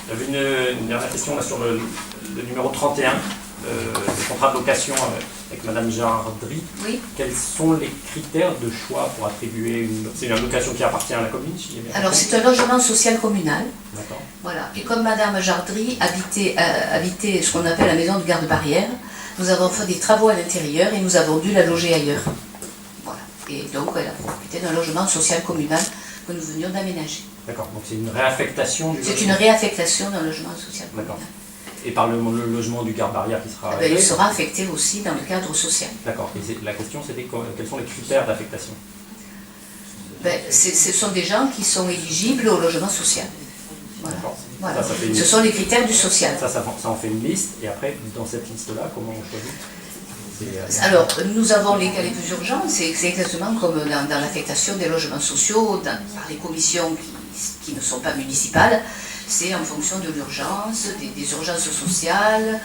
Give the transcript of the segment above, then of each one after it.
J'avais une dernière question là, sur le numéro 31, le contrat de location avec Madame Jardry. Oui. Quels sont les critères de choix pour attribuer une... C'est une location qui appartient à la commune, si j'ai bien Alors compris. c'est un logement social communal. D'accord. Voilà. Et comme Madame Jardry habitait ce qu'on appelle la maison de garde-barrière, nous avons fait des travaux à l'intérieur et nous avons dû la loger ailleurs. Voilà. Et donc elle a profité d'un logement social communal que nous venions d'aménager. D'accord, donc c'est une réaffectation du C'est logement. une réaffectation d'un logement social communal. D'accord. Et par le logement du garde-barrière qui sera... Il sera affecté aussi dans le cadre social. D'accord. Et la question c'était quels sont les critères d'affectation? Ce sont des gens qui sont éligibles au logement social. Voilà. Voilà. Ça fait une... Ce sont les critères du social. Ça en fait une liste, et après, dans cette liste-là, comment on choisit? Alors, nous avons les cas les plus urgents, c'est exactement comme dans l'affectation des logements sociaux, par les commissions qui ne sont pas municipales, c'est en fonction de l'urgence, des urgences sociales,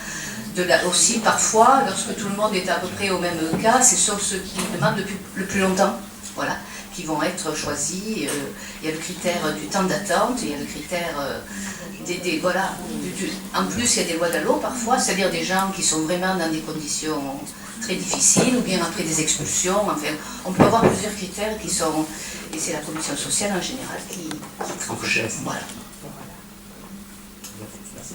aussi parfois, lorsque tout le monde est à peu près au même cas, ce sont ceux qui demandent le plus longtemps, voilà, qui vont être choisis. Il y a le critère du temps d'attente, il y a le critère voilà, en plus il y a des lois d'allô parfois, c'est-à-dire des gens qui sont vraiment dans des conditions très difficiles ou bien après des expulsions. Enfin, on peut avoir plusieurs critères qui sont, et c'est la commission sociale en général qui tranche. Voilà. Merci.